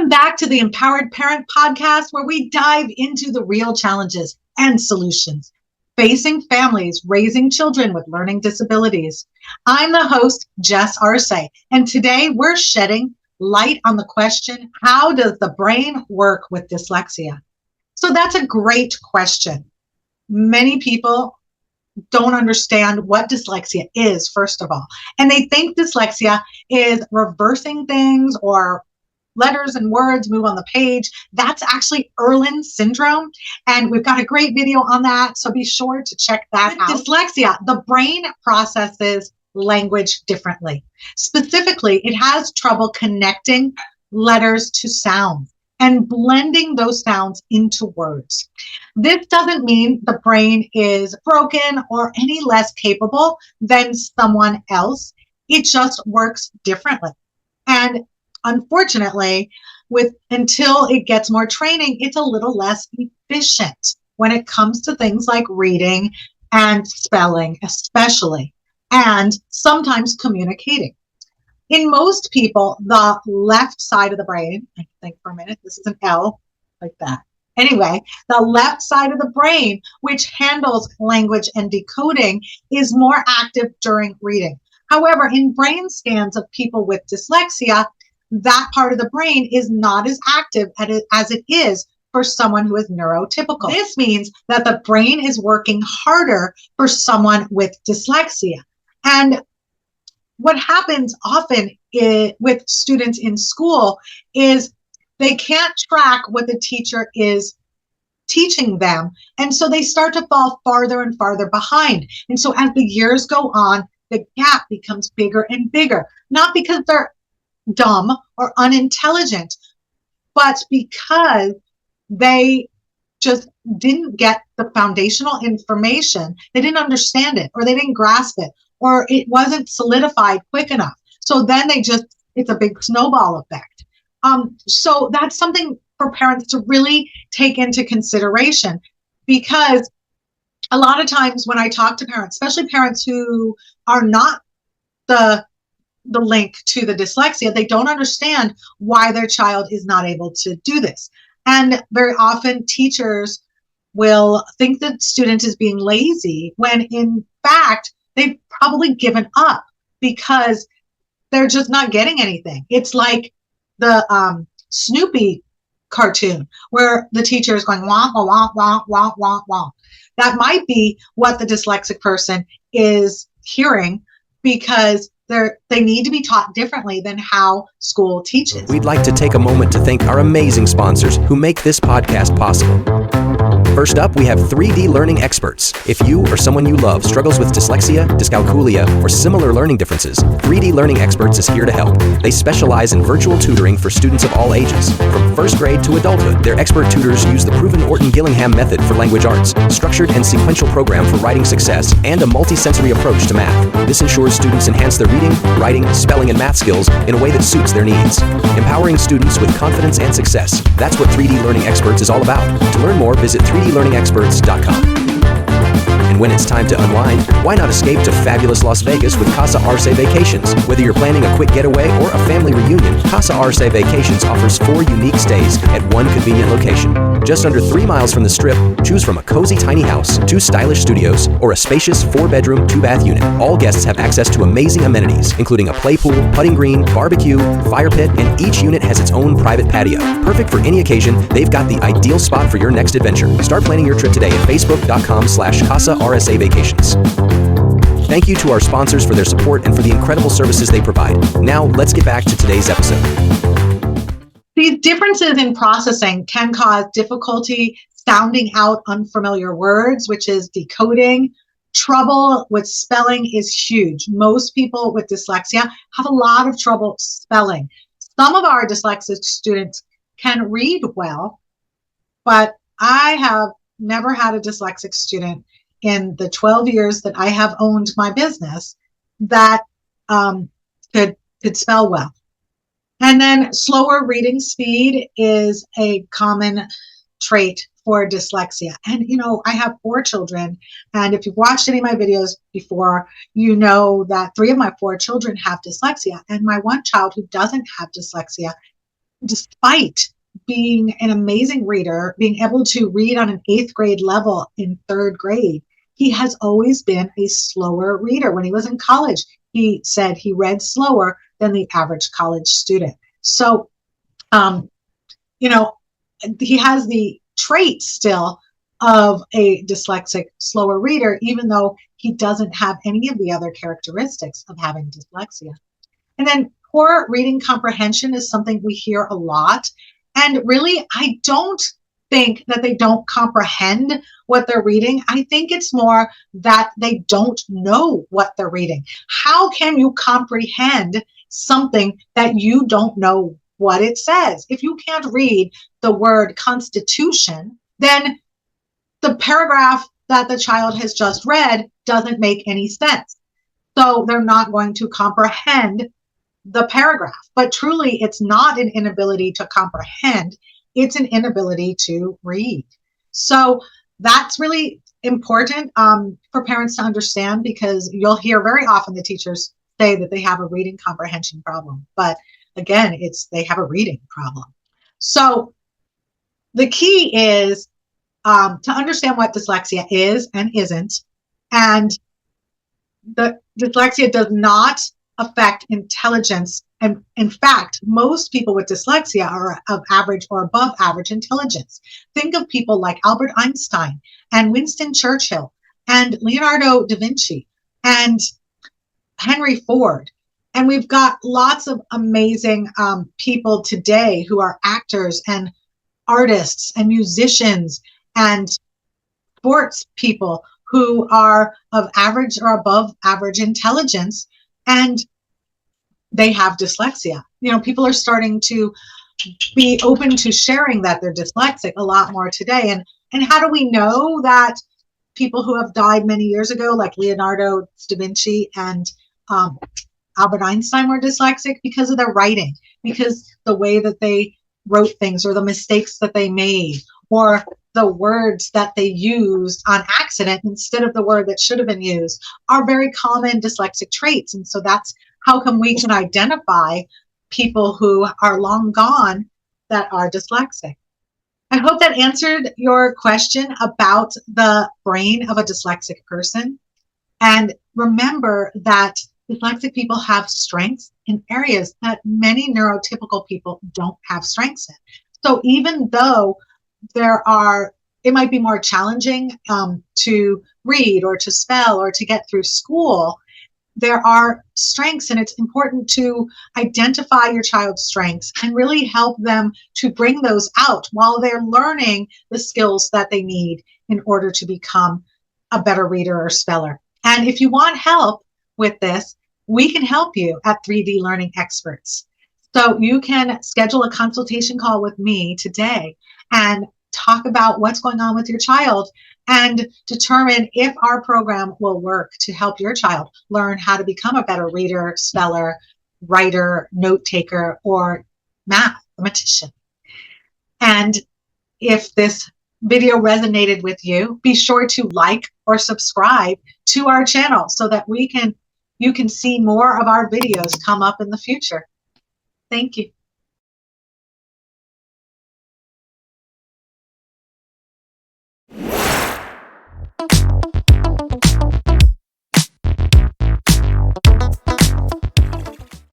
Welcome back to the Empowered Parent Podcast, where we dive into the real challenges and solutions facing families raising children with learning disabilities. I'm the host, Jess Arce, and today we're shedding light on the question, how does the brain work with dyslexia? So that's a great question. Many people don't understand what dyslexia is, first of all, and they think dyslexia is reversing things or letters and words move on the page. That's actually Erlen syndrome. And we've got a great video on that. So be sure to check that out. Dyslexia, the brain processes language differently. Specifically, it has trouble connecting letters to sounds and blending those sounds into words. This doesn't mean the brain is broken or any less capable than someone else. It just works differently. And unfortunately, until it gets more training, it's a little less efficient when it comes to things like reading and spelling, especially, and sometimes communicating. In most people, the left side of the brain, I think for a minute, this is an L, like that. Anyway, the left side of the brain, which handles language and decoding, is more active during reading. However, in brain scans of people with dyslexia, that part of the brain is not as active as it is for someone who is neurotypical. This means that the brain is working harder for someone with dyslexia. And what happens often with students in school is they can't track what the teacher is teaching them. And so they start to fall farther and farther behind. And so as the years go on, the gap becomes bigger and bigger, not because they're dumb or unintelligent, but because they just didn't get the foundational information, they didn't understand it, or they didn't grasp it, or it wasn't solidified quick enough. So then it's a big snowball effect. So that's something for parents to really take into consideration, because a lot of times when I talk to parents, especially parents who are not the link to the dyslexia, they don't understand why their child is not able to do this. And very often teachers will think that student is being lazy when in fact they've probably given up because they're just not getting anything. It's like the Snoopy cartoon where the teacher is going wah, wah, wah, wah, wah, wah, wah. That might be what the dyslexic person is hearing, because they need to be taught differently than how school teaches. We'd like to take a moment to thank our amazing sponsors who make this podcast possible. First up, we have 3D Learning Experts. If you or someone you love struggles with dyslexia, dyscalculia, or similar learning differences, 3D Learning Experts is here to help. They specialize in virtual tutoring for students of all ages. From first grade to adulthood, their expert tutors use the proven Orton-Gillingham method for language arts, structured and sequential program for writing success, and a multisensory approach to math. This ensures students enhance their reading, writing, spelling, and math skills in a way that suits their needs. Empowering students with confidence and success. That's what 3D Learning Experts is all about. To learn more, visit 3dlearningexperts.com. And when it's time to unwind, why not escape to fabulous Las Vegas with Casa Arce Vacations? Whether you're planning a quick getaway or a family reunion, Casa Arce Vacations offers 4 unique stays at one convenient location. Just under 3 miles from the Strip, choose from a cozy tiny house, 2 stylish studios, or a spacious 4-bedroom, 2-bath unit. All guests have access to amazing amenities, including a play pool, putting green, barbecue, fire pit, and each unit has its own private patio. Perfect for any occasion, they've got the ideal spot for your next adventure. Start planning your trip today at facebook.com/Casa RSA Vacations. Thank you to our sponsors for their support and for the incredible services they provide. Now, let's get back to today's episode. These differences in processing can cause difficulty sounding out unfamiliar words, which is decoding. Trouble with spelling is huge. Most people with dyslexia have a lot of trouble spelling. Some of our dyslexic students can read well, but I have never had a dyslexic student in the 12 years that I have owned my business that could spell well. And then slower reading speed is a common trait for dyslexia. And, I have 4 children. And if you've watched any of my videos before, you know that 3 of my 4 children have dyslexia. And my one child who doesn't have dyslexia despite being an amazing reader, being able to read on an 8th grade level in 3rd grade, he has always been a slower reader. When he was in college, he said he read slower than the average college student. So, you know, he has the trait still of a dyslexic slower reader, even though he doesn't have any of the other characteristics of having dyslexia. And then poor reading comprehension is something we hear a lot. And really, I don't think that they don't comprehend what they're reading. I think it's more that they don't know what they're reading. How can you comprehend something that you don't know what it says? If you can't read the word Constitution, then the paragraph that the child has just read doesn't make any sense. So they're not going to comprehend the paragraph. But truly, it's not an inability to comprehend, it's an inability to read. So that's really important for parents to understand, because you'll hear very often the teachers say that they have a reading comprehension problem. But again, they have a reading problem. So the key is to understand what dyslexia is and isn't. And the dyslexia does not affect intelligence. And in fact, most people with dyslexia are of average or above average intelligence. Think of people like Albert Einstein and Winston Churchill and Leonardo da Vinci and Henry Ford. And we've got lots of amazing people today who are actors and artists and musicians and sports people who are of average or above average intelligence, and they have dyslexia. People are starting to be open to sharing that they're dyslexic a lot more today. And how do we know that people who have died many years ago, like Leonardo da Vinci and Albert Einstein, were dyslexic? Because of their writing, because the way that they wrote things, or the mistakes that they made, or the words that they used on accident instead of the word that should have been used, are very common dyslexic traits. And so that's how come we can identify people who are long gone that are dyslexic. I hope that answered your question about the brain of a dyslexic person. And remember that dyslexic people have strengths in areas that many neurotypical people don't have strengths in. So even though it might be more challenging to read or to spell or to get through school, there are strengths, and it's important to identify your child's strengths and really help them to bring those out while they're learning the skills that they need in order to become a better reader or speller. And if you want help with this, we can help you at 3D Learning Experts. So you can schedule a consultation call with me today and talk about what's going on with your child and determine if our program will work to help your child learn how to become a better reader, speller, writer, note taker, or mathematician. And if this video resonated with you, be sure to like or subscribe to our channel so that you can see more of our videos come up in the future. Thank you.